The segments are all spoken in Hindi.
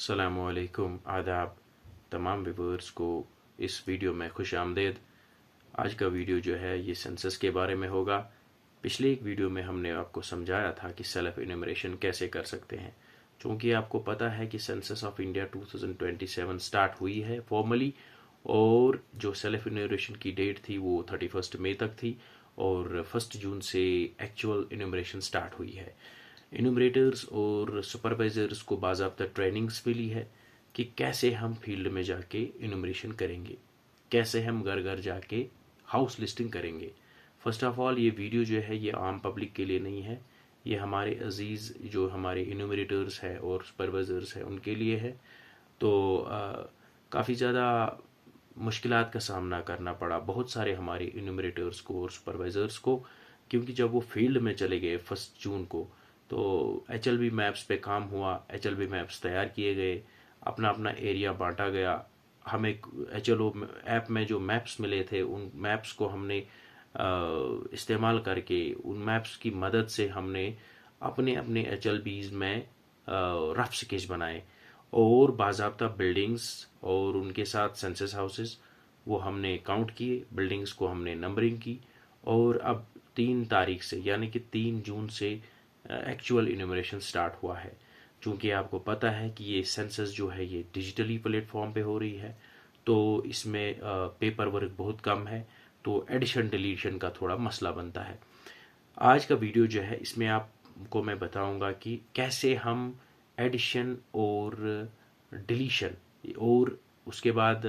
अस्सलामुअलैकुम आदाब तमाम व्यूअर्स को इस वीडियो में खुश आमदेद। आज का वीडियो जो है ये सेंसस के बारे में होगा। पिछले एक वीडियो में हमने आपको समझाया था कि सेल्फ इन्यूमरेशन कैसे कर सकते हैं। चूँकि आपको पता है कि सेंसस ऑफ इंडिया 2027 स्टार्ट हुई है फॉर्मली, और जो सेल्फ इन्यूमरेशन की डेट थी वो 31 मई तक थी और 1 जून से एक्चुअल इन्यूमरेशन स्टार्ट हुई है। इन्यूमरेटर्स और सुपरवाइजर्स को बाज़ाब्ता ट्रेनिंग्स मिली है कि कैसे हम फील्ड में जाके इन्यूमरेशन करेंगे, कैसे हम घर घर जाके हाउस लिस्टिंग करेंगे। फर्स्ट ऑफ ऑल ये वीडियो जो है ये आम पब्लिक के लिए नहीं है, ये हमारे अजीज़ जो हमारे इन्यूमरेटर्स हैं और सुपरवाइजर्स हैं उनके लिए है। तो काफ़ी ज़्यादा मुश्किलात का सामना करना पड़ा बहुत सारे हमारे इन्यूमरेटर्स को और सुपरवाइजर्स को, क्योंकि जब वो फील्ड में चले गए 1 जून को तो HLB मैप्स पे काम हुआ, HLB मैप्स तैयार किए गए, अपना अपना एरिया बांटा गया। हमें HLO ऐप में जो मैप्स मिले थे उन मैप्स को हमने इस्तेमाल करके उन मैप्स की मदद से हमने अपने अपने HLBs में रफ स्केच बनाए और बाज़ाब्ता बिल्डिंग्स और उनके साथ सेंसस हाउसेस वो हमने काउंट किए, बिल्डिंग्स को हमने नंबरिंग की। और अब 3 तारीख से यानी कि 3 जून से एक्चुअल इन्यूमरेशन स्टार्ट हुआ है। चूँकि आपको पता है कि ये सेंसस जो है ये डिजिटली प्लेटफॉर्म पे हो रही है, तो इसमें पेपर वर्क बहुत कम है, तो एडिशन डिलीशन का थोड़ा मसला बनता है। आज का वीडियो जो है इसमें आपको मैं बताऊंगा कि कैसे हम एडिशन और डिलीशन और उसके बाद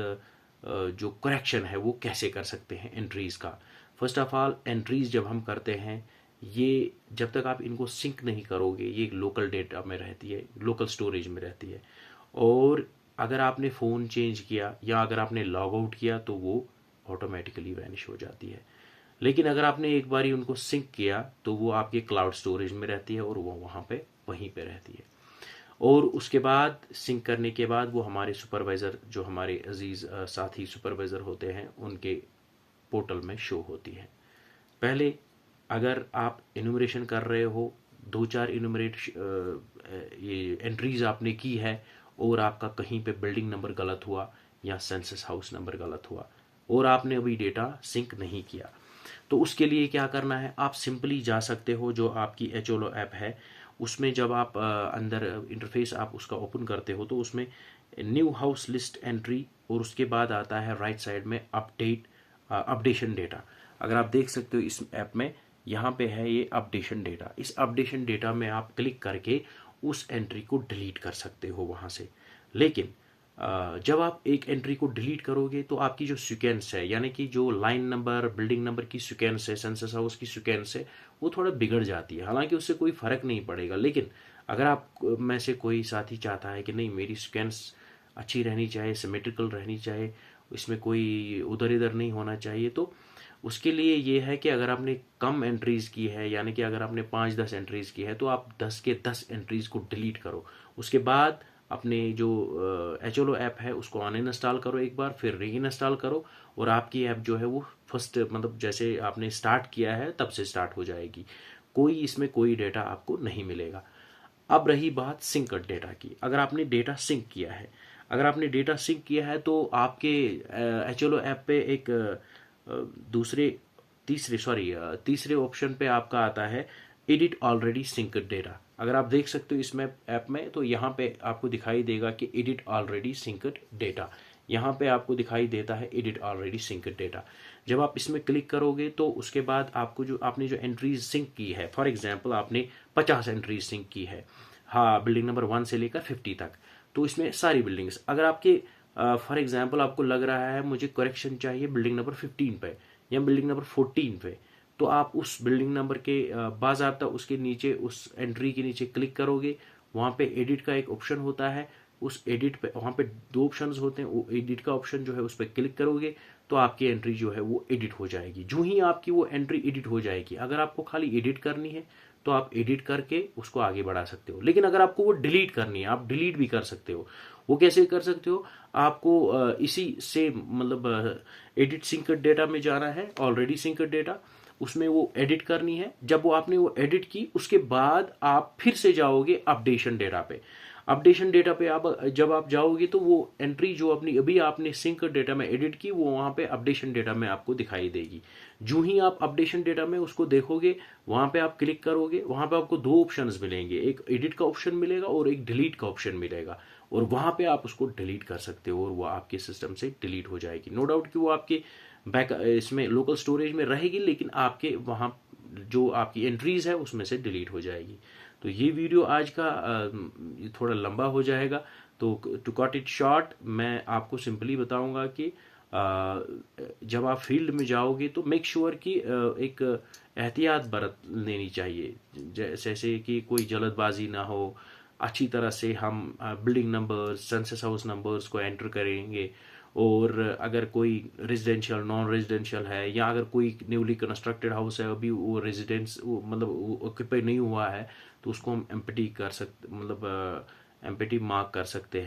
जो करेक्शन है वो कैसे कर सकते हैं एंट्रीज़ का। फर्स्ट ऑफ ऑल एंट्रीज़ जब हम करते हैं ये जब तक आप इनको सिंक नहीं करोगे ये लोकल डेटा में रहती है, लोकल स्टोरेज में रहती है। और अगर आपने फ़ोन चेंज किया या अगर आपने लॉग आउट किया तो वो ऑटोमेटिकली वैनिश हो जाती है। लेकिन अगर आपने एक बारी उनको सिंक किया तो वो आपके क्लाउड स्टोरेज में रहती है और वो वहाँ पे वहीं पे रहती है। और उसके बाद सिंक करने के बाद वो हमारे सुपरवाइज़र जो हमारे अजीज़ साथी सुपरवाइज़र होते हैं उनके पोर्टल में शो होती है। पहले अगर आप इन्यूमरेशन कर रहे हो, 2-4 ये एंट्रीज आपने की है और आपका कहीं पे बिल्डिंग नंबर गलत हुआ या सेंसस हाउस नंबर गलत हुआ और आपने अभी डेटा सिंक नहीं किया, तो उसके लिए क्या करना है, आप सिंपली जा सकते हो जो आपकी HLO ऐप है उसमें जब आप अंदर इंटरफेस आप उसका ओपन करते हो तो उसमें न्यू हाउस लिस्ट एंट्री और उसके बाद आता है राइट साइड में अपडेशन डेटा। अगर आप देख सकते हो इस ऐप में यहाँ पे है ये अपडेशन डेटा। इस अपडेशन डेटा में आप क्लिक करके उस एंट्री को डिलीट कर सकते हो वहाँ से। लेकिन जब आप एक एंट्री को डिलीट करोगे तो आपकी जो सीक्वेंस है यानी कि जो लाइन नंबर बिल्डिंग नंबर की सीक्वेंस है, सेंसस हाउस की सीक्वेंस है, वो थोड़ा बिगड़ जाती है। हालांकि उससे कोई फ़र्क नहीं पड़ेगा, लेकिन अगर आप में से कोई साथी चाहता है कि नहीं मेरी सीक्वेंस अच्छी रहनी चाहिए, सिमेट्रिकल रहनी चाहिए, इसमें कोई उधर इधर नहीं होना चाहिए, तो उसके लिए ये है कि अगर आपने कम एंट्रीज़ की है यानी कि अगर आपने 5-10 एंट्रीज़ की है तो आप 10 के 10 एंट्रीज़ को डिलीट करो। उसके बाद अपने जो HLO ऐप है उसको अनइंस्टॉल करो एक बार, फिर री इंस्टॉल करो और आपकी ऐप जो है वो फर्स्ट मतलब जैसे आपने स्टार्ट किया है तब से स्टार्ट हो जाएगी। इसमें कोई डेटा आपको नहीं मिलेगा। अब रही बात सिंकड डेटा की। अगर आपने डेटा सिंक किया है तो आपके HLO ऐप पे एक तीसरे ऑप्शन पे आपका आता है एडिट ऑलरेडी सिंक्ड डेटा। अगर आप देख सकते हो इसमें ऐप में तो यहाँ पे आपको दिखाई देगा कि एडिट ऑलरेडी सिंक्ड डेटा, यहाँ पे आपको दिखाई देता है एडिट ऑलरेडी सिंक्ड डेटा। जब आप इसमें क्लिक करोगे तो उसके बाद आपको जो आपने जो एंट्रीज सिंक की है, फॉर एग्जांपल आपने 50 एंट्रीज सिंक की है, हाँ, बिल्डिंग नंबर 1 से लेकर 50 तक, तो इसमें सारी बिल्डिंग्स अगर आपके फॉर एग्जांपल आपको लग रहा है मुझे करेक्शन चाहिए बिल्डिंग नंबर 15 पे या बिल्डिंग नंबर 14 पे, तो आप उस बिल्डिंग नंबर के बाज़ाब्ता उसके नीचे उस एंट्री के नीचे क्लिक करोगे, वहाँ पे एडिट का एक ऑप्शन होता है, उस एडिट पे वहाँ पे 2 ऑप्शंस होते हैं, वो एडिट का ऑप्शन जो है उस पर क्लिक करोगे तो आपकी एंट्री जो है वो एडिट हो जाएगी। जो ही आपकी वो एंट्री एडिट हो जाएगी, अगर आपको खाली एडिट करनी है तो आप एडिट करके उसको आगे बढ़ा सकते हो, लेकिन अगर आपको वो डिलीट करनी है आप डिलीट भी कर सकते हो। वो कैसे कर सकते हो, आपको इसी से मतलब एडिट सिंक्ड डेटा में जाना है, ऑलरेडी सिंक्ड डेटा, उसमें वो एडिट करनी है। जब वो आपने वो एडिट की उसके बाद आप फिर से जाओगे अपडेशन डेटा पे। अपडेशन डेटा पे आप जब आप जाओगे तो वो एंट्री जो अपनी अभी आपने सिंक डेटा में एडिट की वो वहाँ पे अपडेशन डेटा में आपको दिखाई देगी। जो ही आप अपडेशन डेटा में उसको देखोगे वहाँ पे आप क्लिक करोगे, वहाँ पे आपको दो ऑप्शंस मिलेंगे, एक एडिट का ऑप्शन मिलेगा और एक डिलीट का ऑप्शन मिलेगा, और वहाँ पे आप उसको डिलीट कर सकते हो और वो आपके सिस्टम से डिलीट हो जाएगी। नो डाउट कि वो आपके बैक इसमें लोकल स्टोरेज में रहेगी, लेकिन आपके वहाँ जो आपकी एंट्रीज है उसमें से डिलीट हो जाएगी। तो ये वीडियो आज का ये थोड़ा लंबा हो जाएगा, तो टू कट इट शॉर्ट मैं आपको सिंपली बताऊंगा कि जब आप फील्ड में जाओगे तो मेक श्योर कि एक एहतियात बरत लेनी चाहिए, जैसे कि कोई जल्दबाजी ना हो। अच्छी तरह से हम building numbers, census house numbers को एंटर करेंगे, और अगर कोई रेजिडेंशियल नॉन रेजिडेंशियल है या अगर कोई न्यूली कंस्ट्रक्टेड हाउस है अभी वो रेजिडेंस मतलब ऑक्यूपाई नहीं हुआ है तो उसको हम एम्प्टी कर सकते, मतलब एम्प्टी मार्क कर सकते हैं।